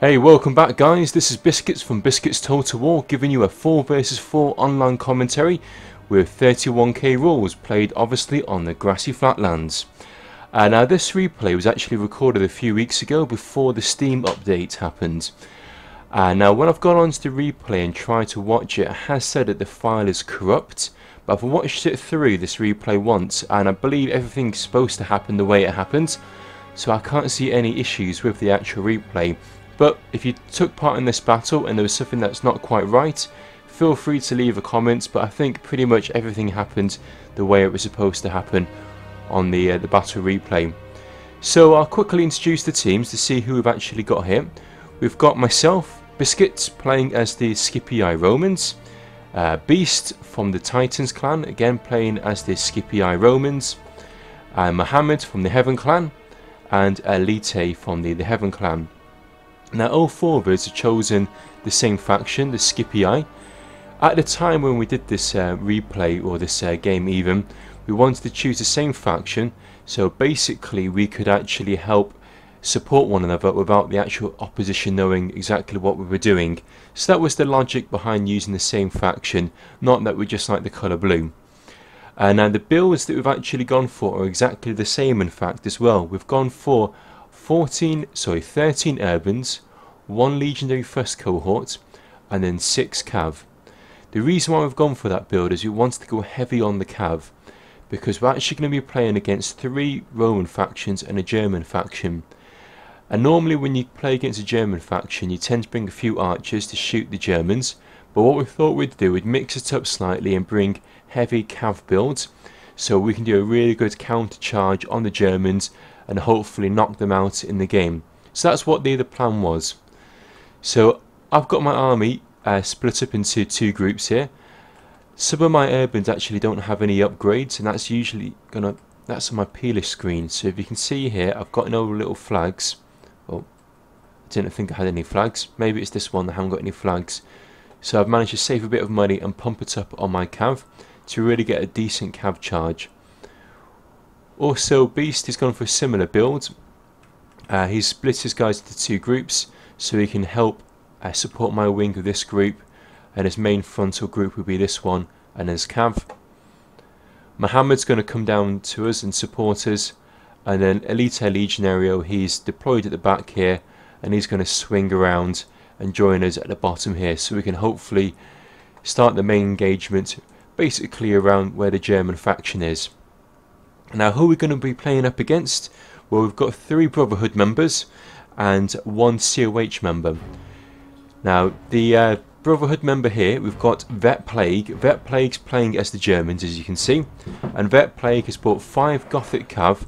Hey, welcome back guys, this is Biscuits from Biscuits Total War, giving you a 4 vs 4 online commentary with 31k rules, played obviously on the grassy flatlands. Now this replay was actually recorded a few weeks ago before the Steam update happened. Now when I've gone onto the replay and tried to watch it, it has said that the file is corrupt, but I've watched it through this replay once and I believe everything's supposed to happen the way it happened, so I can't see any issues with the actual replay. But if you took part in this battle and there was something that's not quite right, feel free to leave a comment, but I think pretty much everything happened the way it was supposed to happen on the battle replay. So I'll quickly introduce the teams to see who we've actually got here. We've got myself, Biscuits, playing as the Scipii Romans, Beast from the Titans clan, again playing as the Scipii Romans, Mohamed from the Heaven clan, and Elita from the Heaven clan. Now all four of us have chosen the same faction, the Scipii. At the time when we did this replay, or this game even, we wanted to choose the same faction, so basically we could actually help support one another without the actual opposition knowing exactly what we were doing. So that was the logic behind using the same faction, not that we just like the colour blue. Now the builds that we've actually gone for are exactly the same in fact as well. We've gone for 13 urbans, 1 legionary first cohort, and then 6 cav. The reason why we've gone for that build is we wanted to go heavy on the cav, because we're actually going to be playing against 3 Roman factions and a German faction. And normally when you play against a German faction you tend to bring a few archers to shoot the Germans, but what we thought we'd do, we'd mix it up slightly and bring heavy cav builds, so we can do a really good counter charge on the Germans and hopefully knock them out in the game. So that's what the plan was. So I've got my army split up into 2 groups here. Some of my urbans actually don't have any upgrades, and that's usually that's on my peelish screen. So if you can see here, I've got no little flags. Oh, I didn't think I had any flags. Maybe it's this one that I haven't got any flags. So I've managed to save a bit of money and pump it up on my cav to really get a decent cav charge. Also, Beast has gone for a similar build. He's split his guys into 2 groups so he can help support my wing of this group, and his main frontal group will be this one and his cav. Mohamed's going to come down to us and support us, and then Elita-Legionarii, he's deployed at the back here and he's going to swing around and join us at the bottom here, so we can hopefully start the main engagement basically around where the German faction is. Now who are we going to be playing up against? Well, we've got 3 Brotherhood members and 1 COH member. Now the Brotherhood member here, we've got Vet Plague. Vet Plague's playing as the Germans, as you can see, and Vet Plague has brought 5 Gothic cav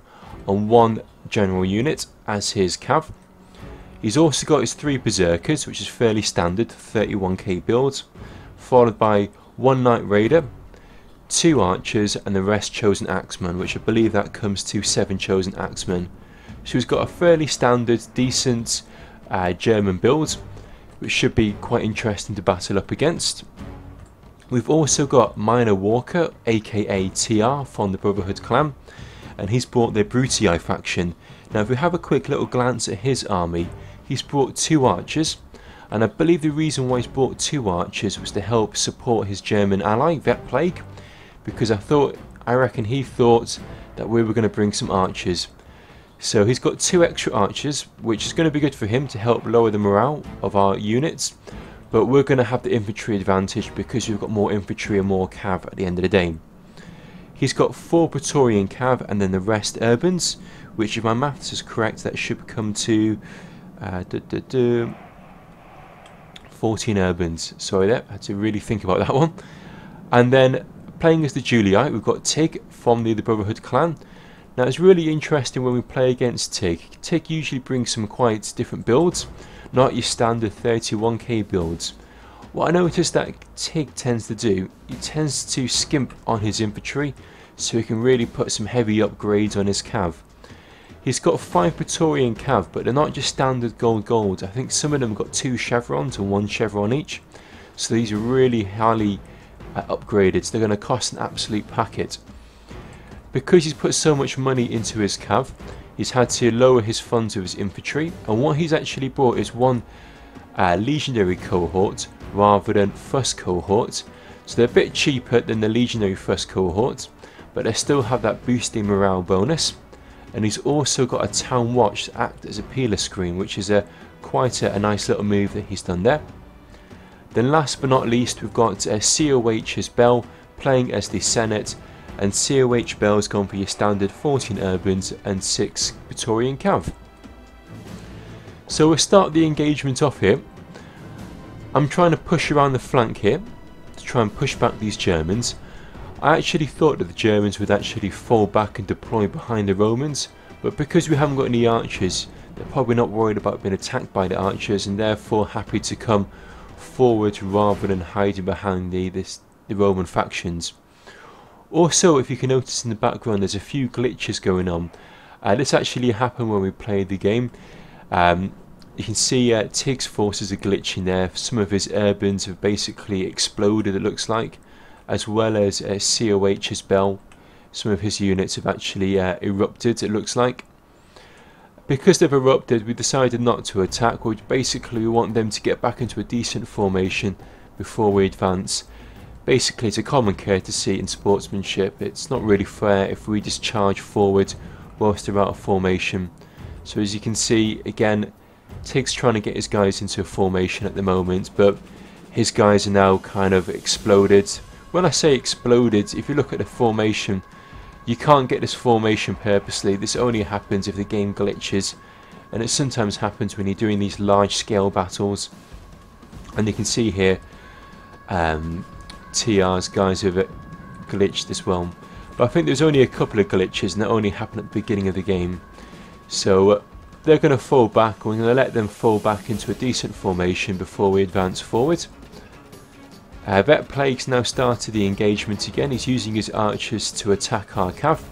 and 1 general unit as his cav. He's also got his 3 Berserkers, which is fairly standard 31k builds, followed by 1 Knight Raider, 2 archers, and the rest chosen axemen, which I believe that comes to 7 chosen axemen. So he's got a fairly standard, decent German build, which should be quite interesting to battle up against. We've also got Minor Walker, aka TR, from the Brotherhood clan, and he's brought the Brutii faction. Now if we have a quick little glance at his army, he's brought 2 archers, and I believe the reason why he's brought 2 archers was to help support his German ally, Vet Plague, because I reckon he thought that we were going to bring some archers. So he's got 2 extra archers, which is going to be good for him to help lower the morale of our units, but we're going to have the infantry advantage because we've got more infantry and more cav at the end of the day. He's got 4 Praetorian cav and then the rest urbans, which if my maths is correct that should come to 14 urbans. Sorry there, I had to really think about that one. And then playing as the Julii, we've got Tig from the Brotherhood clan. Now it's really interesting when we play against Tig. Tig usually brings some quite different builds, not your standard 31k builds. What I noticed that Tig tends to do, he tends to skimp on his infantry so he can really put some heavy upgrades on his cav. He's got 5 Praetorian cav, but they're not just standard gold. I think some of them got 2 chevrons and 1 chevron each, so these are really highly upgraded, so they're going to cost an absolute packet. Because he's put so much money into his cav, he's had to lower his funds of his infantry, and what he's actually brought is one legionary cohort rather than first cohort. So they're a bit cheaper than the legionary first cohort, but they still have that boosting morale bonus. And he's also got a town watch to act as a peeler screen, which is quite a nice little move that he's done there. Then last but not least, we've got COH's Bell playing as the Senate, and COH Bell's gone for your standard 14 urbans and 6 Praetorian Cav. So we'll start the engagement off here. I'm trying to push around the flank here to try and push back these Germans. I actually thought that the Germans would actually fall back and deploy behind the Romans, but because we haven't got any archers, they're probably not worried about being attacked by the archers, and therefore happy to come forward rather than hiding behind the Roman factions. Also, if you can notice in the background, there's a few glitches going on. This actually happened when we played the game. You can see Tig's forces are glitching there. Some of his urbans have basically exploded, it looks like, as well as COH's Bell. Some of his units have actually erupted, it looks like. Because they've erupted, we decided not to attack. We want them to get back into a decent formation before we advance. Basically, it's a common courtesy in sportsmanship. It's not really fair if we just charge forward whilst they're out of formation. So as you can see, again, Tig's trying to get his guys into a formation at the moment, but his guys are now kind of exploded. When I say exploded, if you look at the formation, you can't get this formation purposely. This only happens if the game glitches, and it sometimes happens when you're doing these large scale battles. And you can see here TR's guys have glitched as well, but I think there's only a couple of glitches and that only happened at the beginning of the game. So they're going to fall back. We're going to let them fall back into a decent formation before we advance forward. Vet Plague's now started the engagement again. He's using his archers to attack our cav.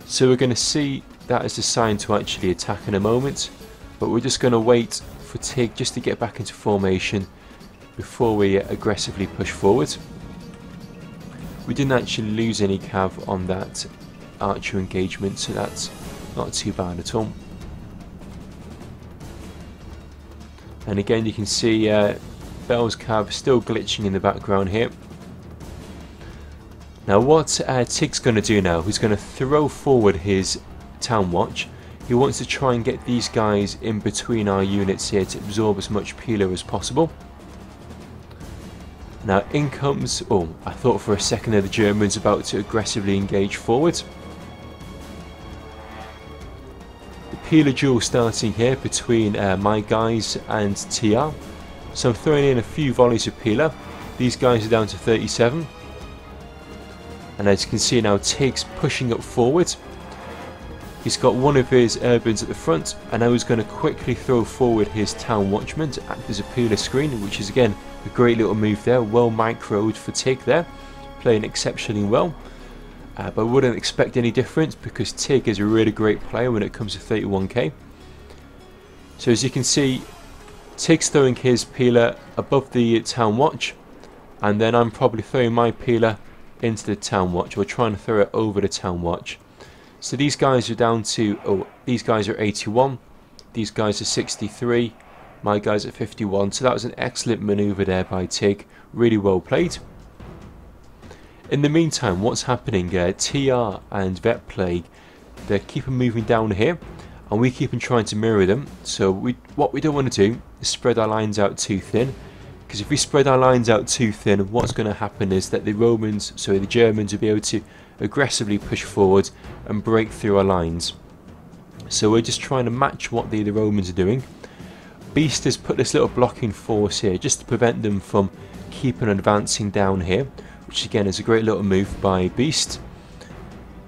So we're going to see that as a sign to actually attack in a moment, but we're just going to wait for Tig just to get back into formation before we aggressively push forward. We didn't actually lose any cav on that archer engagement, so that's not too bad at all. And again, you can see Bell's cav still glitching in the background here. Now what Tig's going to do now, he's going to throw forward his town watch. He wants to try and get these guys in between our units here to absorb as much peeler as possible. Now in comes, oh, I thought for a second that the Germans about to aggressively engage forward. The peeler duel starting here between my guys and TR. So I'm throwing in a few volleys of peeler. These guys are down to 37. And as you can see now, Tig's pushing up forward. He's got one of his urbans at the front, and now he's going to quickly throw forward his town watchman to act as a peeler screen, which is again a great little move there. Well microed for Tig there, playing exceptionally well. But I wouldn't expect any difference because Tig is a really great player when it comes to 31k. So as you can see, Tig's throwing his peeler above the town watch, and then I'm probably throwing my peeler into the town watch, or trying to throw it over the town watch. So these guys are down to, oh, these guys are 81, these guys are 63, my guys at 51. So that was an excellent manoeuvre there by Tig, really well played. In the meantime, what's happening? TR and Vet Plague, they keep on moving down here, and we keep on trying to mirror them. So what we don't want to do is spread our lines out too thin, because if we spread our lines out too thin, what's going to happen is that the Germans will be able to aggressively push forward and break through our lines. So we're just trying to match what the Romans are doing. Beast has put this little blocking force here just to prevent them from keeping advancing down here, which again is a great little move by Beast.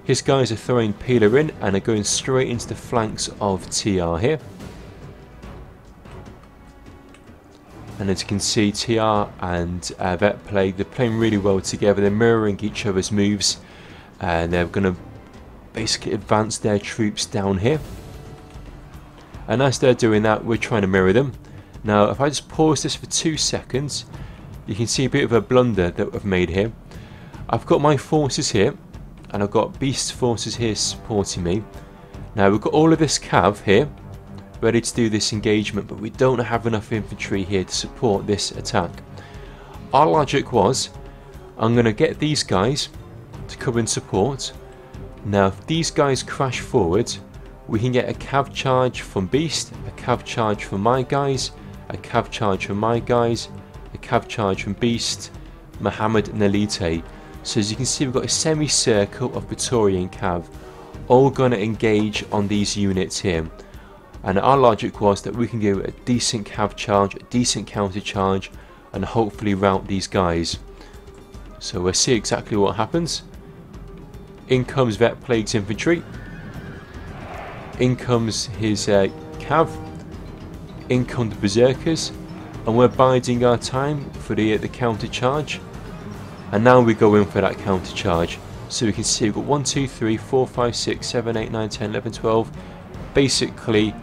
His guys are throwing peeler in and are going straight into the flanks of TR here. And as you can see, TR and Vet Plague, they're playing really well together. They're mirroring each other's moves, and they're going to basically advance their troops down here. And as they're doing that, we're trying to mirror them. Now, if I just pause this for 2 seconds, you can see a bit of a blunder that I've made here. I've got my forces here, and I've got Beast's forces here supporting me. Now we've got all of this cav here ready to do this engagement, but we don't have enough infantry here to support this attack. Our logic was, I'm going to get these guys to come and support. Now if these guys crash forward, we can get a cav charge from Beast, a cav charge from my guys, a cav charge from my guys, a cav charge from Beast, Mohamed and Elite. So as you can see, we've got a semicircle of Praetorian cav all going to engage on these units here. And our logic was that we can give a decent cav charge, a decent counter charge, and hopefully rout these guys. So we'll see exactly what happens. In comes Vet Plague's infantry. In comes his cav. In come the berserkers. And we're biding our time for the counter charge. And now we go in for that counter charge. So we can see we've got 1, 2, 3, 4, 5, 6, 7, 8, 9, 10, 11, 12. Basically,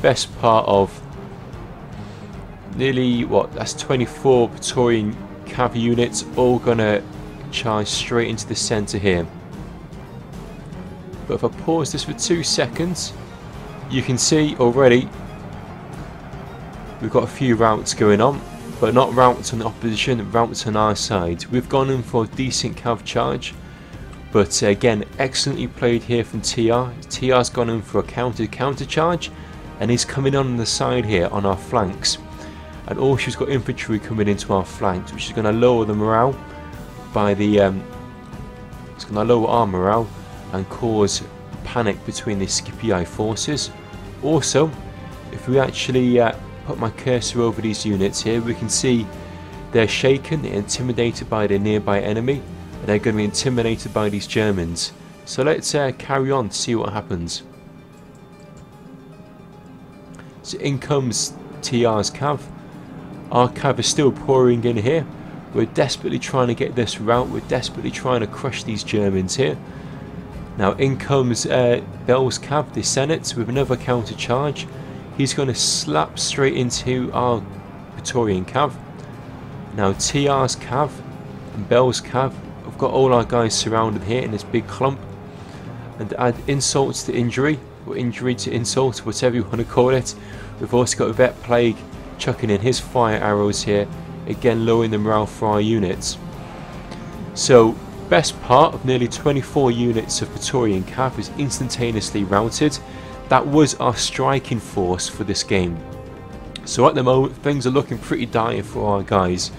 best part of nearly, what, that's 24 Praetorian cav units all gonna charge straight into the centre here. But if I pause this for 2 seconds, you can see already we've got a few routes going on, but not routes on the opposition, routes on our side. We've gone in for a decent cav charge, but again, excellently played here from TR. TR's gone in for a counter charge, and he's coming on the side here on our flanks. And also she's got infantry coming into our flanks, which is going to lower the morale by the it's going to lower our morale and cause panic between the Scipii forces. Also, if we actually put my cursor over these units here, we can see they're shaken, they're intimidated by the nearby enemy, and they're going to be intimidated by these Germans. So let's carry on to see what happens. So in comes TR's cav. Our cav is still pouring in here. We're desperately trying to get this route. We're desperately trying to crush these Germans here. Now in comes Bell's cav, the Senate, with another counter charge. He's going to slap straight into our Praetorian cav. Now TR's cav and Bell's cav, we've got all our guys surrounded here in this big clump. And to add insult to injury, or injury to insult, whatever you want to call it, we've also got a Vet Plague chucking in his fire arrows here, again lowering the morale for our units. So best part of nearly 24 units of Praetorian cav is instantaneously routed. That was our striking force for this game. So at the moment things are looking pretty dire for our guys.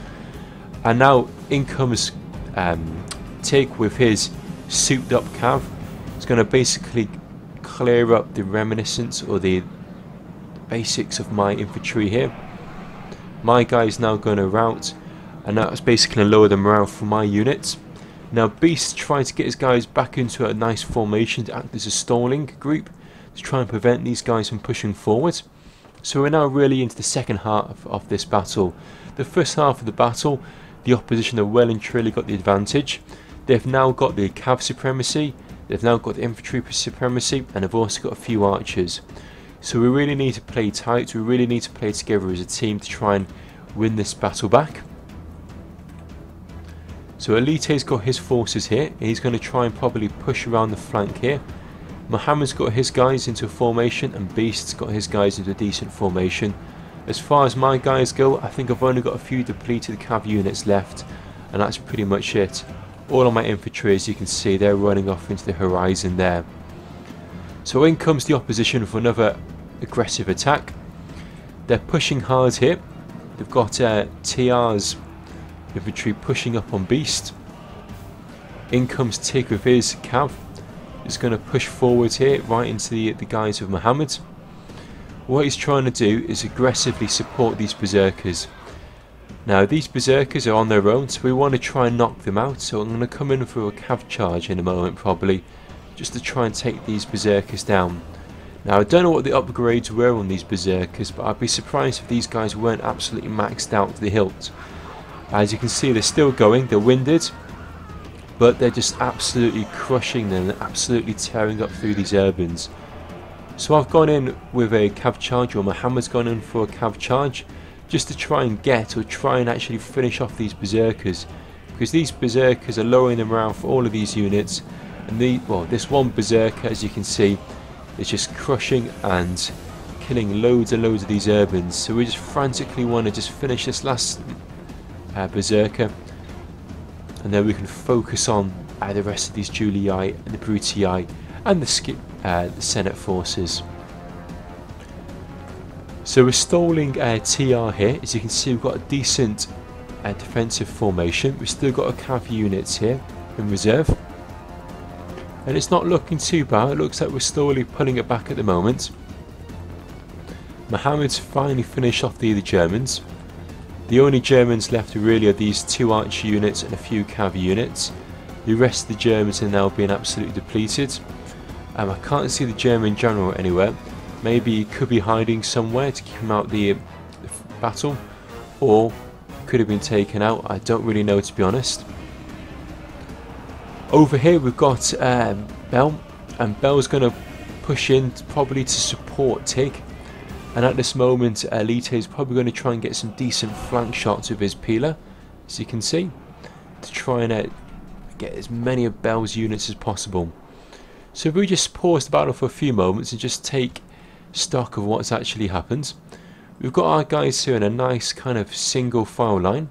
And now in comes Tig with his souped up cav. It's going to basically clear up the reminiscence or the basics of my infantry here. My guy's now going to rout, and that's basically going to lower the morale for my units. Now Beast trying to get his guys back into a nice formation to act as a stalling group to try and prevent these guys from pushing forward. So we're now really into the second half of this battle. The first half of the battle, the opposition have well and truly got the advantage. They've now got the cav supremacy, they've now got the infantry supremacy, and they've also got a few archers. So we really need to play tight, we really need to play together as a team to try and win this battle back. So Elite's got his forces here, and he's going to try and probably push around the flank here. Mohamed's got his guys into a formation, and Beast's got his guys into a decent formation. As far as my guys go, I think I've only got a few depleted cav units left, and that's pretty much it. All of my infantry, as you can see, they're running off into the horizon there. So in comes the opposition for another aggressive attack. They're pushing hard here. They've got TR's infantry pushing up on Beast. In comes Tig with his cav. He's going to push forward here right into the guys of Mohamed. What he's trying to do is aggressively support these berserkers. Now these berserkers are on their own, so we want to try and knock them out. So I'm going to come in for a cav charge in a moment probably, just to try and take these berserkers down. Now I don't know what the upgrades were on these berserkers, but I'd be surprised if these guys weren't absolutely maxed out to the hilt. As you can see, they're still going, they're winded, but they're just absolutely crushing them and absolutely tearing up through these urbans. So I've gone in with a cav charge, or Mohamed's gone in for a cav charge, just to try and get, or try and actually finish off these berserkers, because these berserkers are lowering the morale for all of these units. And this one berserker, as you can see, is just crushing and killing loads and loads of these urbans. So we just frantically want to just finish this last berserker, and then we can focus on the rest of these Julii and the Brutii and the Senate forces. So we're stalling TR here. As you can see, we've got a decent defensive formation. We've still got a cav units here in reserve, and it's not looking too bad. It looks like we're slowly pulling it back at the moment. Mohamed's finally finished off the Germans. The only Germans left really are these 2 archer units and a few cav units. The rest of the Germans are now being absolutely depleted. I can't see the German general anywhere. Maybe he could be hiding somewhere to keep him out the battle, or could have been taken out. I don't really know, to be honest. Over here we've got Bell, and Bell's going to push in probably to support Tig. And at this moment, Elite is probably going to try and get some decent flank shots with his peeler, as you can see, to try and get as many of Bell's units as possible. So if we just pause the battle for a few moments and just take stock of what's actually happened. We've got our guys here in a nice kind of single file line.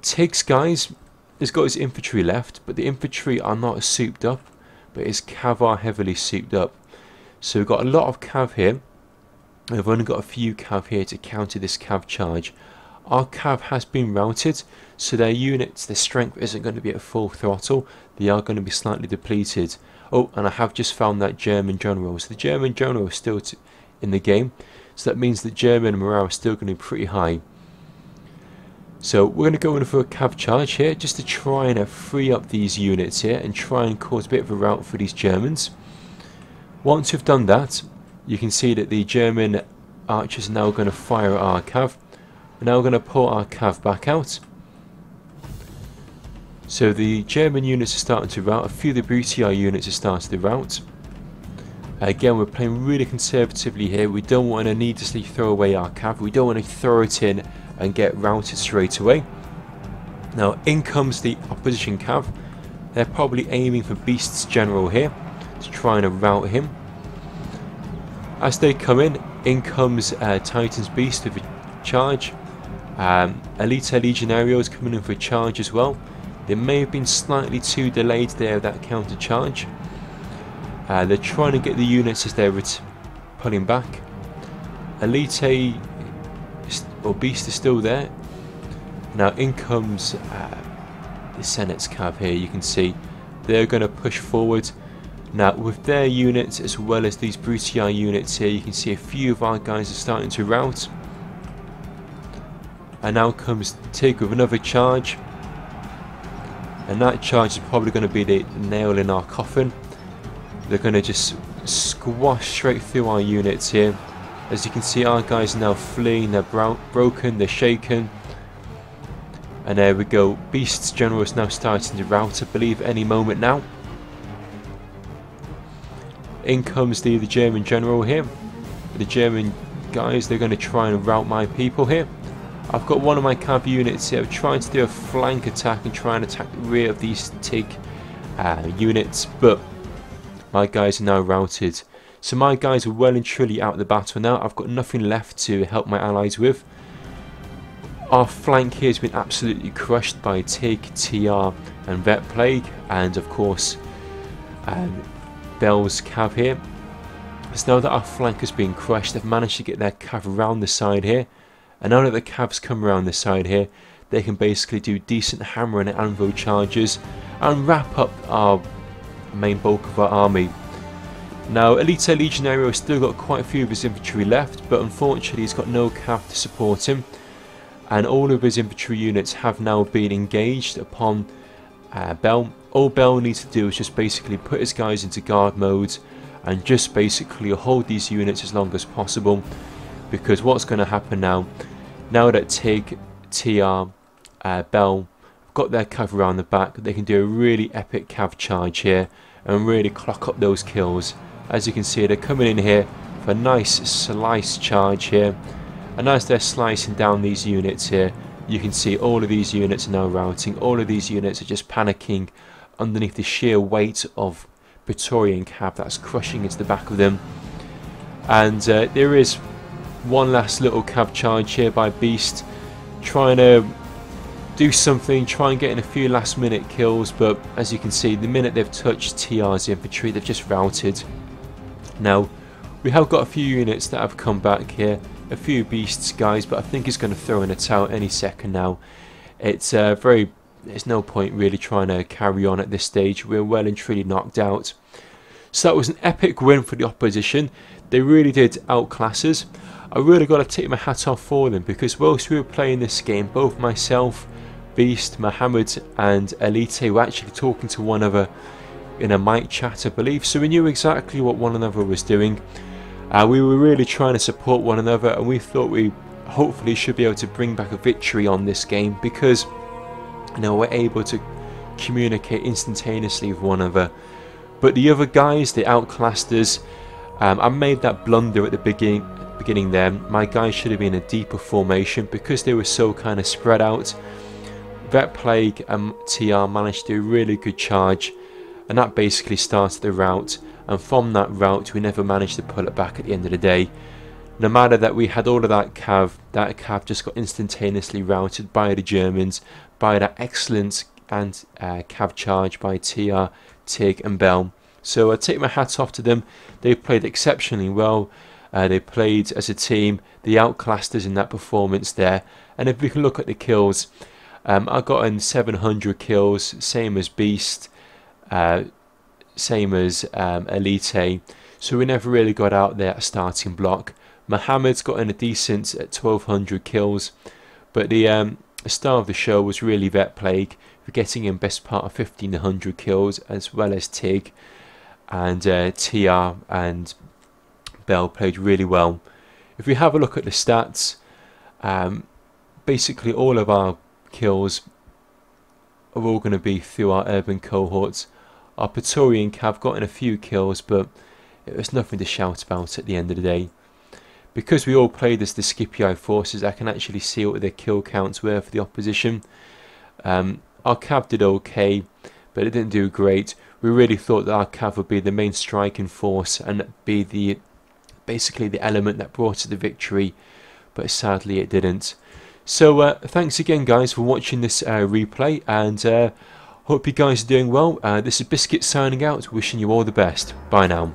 Tig's guys has got his infantry left, but the infantry are not souped up, but his cav are heavily souped up. So we've got a lot of cav here. We've only got a few cav here to counter this cav charge. Our cav has been routed, so their units, their strength isn't going to be at full throttle. They are going to be slightly depleted. Oh, and I have just found that German general. So the German general is still in the game. So that means that German morale is still going to be pretty high. So we're going to go in for a cav charge here, just to try and free up these units here and try and cause a bit of a rout for these Germans. Once we've done that, you can see that the German archers are now going to fire at our cav. We're now going to pull our cav back out. So the German units are starting to rout. A few of the Brutii units are starting to rout. Again, we're playing really conservatively here. We don't want to needlessly throw away our cav. We don't want to throw it in and get routed straight away. Now in comes the opposition cav. They're probably aiming for Beast's general here to try and rout him. As they come in comes Titan's Beast with a charge. Elita-Legionarii is coming in for a charge as well. They may have been slightly too delayed there with that counter charge. They're trying to get the units as they're pulling back. Elite or Beast is still there. Now in comes the Senate's cav here. You can see they're going to push forward. Now with their units as well as these Brutii units here, you can see a few of our guys are starting to rout. And now comes Tig with another charge. And that charge is probably going to be the nail in our coffin. They're going to just squash straight through our units here. As you can see, our guys are now fleeing. They're broken, they're shaken. And there we go. Beast's general is now starting to rout, I believe, any moment now. In comes the German general here. The German guys, they're going to try and rout my people here. I've got one of my cav units here trying to do a flank attack and try and attack the rear of these Tig units, but my guys are now routed. So my guys are well and truly out of the battle now. I've got nothing left to help my allies with. Our flank here has been absolutely crushed by Tig, TR and Vet Plague, and of course Bell's cav here. So now that our flank has been crushed, they've managed to get their cav around the side here. And now that the cavs come around this side here, they can basically do decent hammer and anvil charges and wrap up our main bulk of our army. Now Elita-Legionarii has still got quite a few of his infantry left, but unfortunately he's got no cav to support him. And all of his infantry units have now been engaged upon Bell. All Bell needs to do is just basically put his guys into guard mode and just basically hold these units as long as possible. Because what's going to happen now that Tig, TR, Bell have got their cav around the back, they can do a really epic cav charge here and really clock up those kills. As you can see, they're coming in here for a nice slice charge here. And as they're slicing down these units here, you can see all of these units are now routing. All of these units are just panicking underneath the sheer weight of Praetorian cav that's crushing into the back of them. And there is one last little cav charge here by Beast, trying to do something, try and get in a few last minute kills, but as you can see, the minute they've touched TR's infantry, they've just routed. Now, we have got a few units that have come back here, a few Beasts guys, but I think he's going to throw in a towel any second now. It's there's no point really trying to carry on at this stage. We're well and truly knocked out. So that was an epic win for the opposition. They really did outclass us. I really got to take my hat off for them, because whilst we were playing this game, both myself, Beast, Mohamed and Elite were actually talking to one another in a mic chat, I believe, so we knew exactly what one another was doing. We were really trying to support one another, and we thought we hopefully should be able to bring back a victory on this game, because we're able to communicate instantaneously with one another. But the other guys, they outclassed us. I made that blunder at the beginning there. My guys should have been in a deeper formation because they were so kind of spread out. Vet Plague and TR managed to do a really good charge, and that basically started the rout, and from that rout we never managed to pull it back at the end of the day. No matter that we had all of that cav just got instantaneously routed by the Germans, by that excellent and cav charge by TR, Tig and Bell. So I take my hat off to them. They played exceptionally well. They played as a team. They outclassed us in that performance there. And if we can look at the kills, I got in 700 kills, same as Beast, same as Elite. So we never really got out there at starting block. Mohamed's got in a decent at 1200 kills, but the star of the show was really Vet Plague, for getting in best part of 1500 kills, as well as Tig, and TR and Bell played really well. If we have a look at the stats, basically all of our kills are all going to be through our urban cohorts. Our Praetorian cav got in a few kills, but it was nothing to shout about at the end of the day. Because we all played as the Scipii forces, I can actually see what their kill counts were for the opposition. Our cav did okay, but it didn't do great. We really thought that our cav would be the main striking force and be basically the element that brought us the victory, but sadly it didn't. So thanks again guys for watching this replay, and hope you guys are doing well. This is Biscuits signing out, wishing you all the best. Bye now.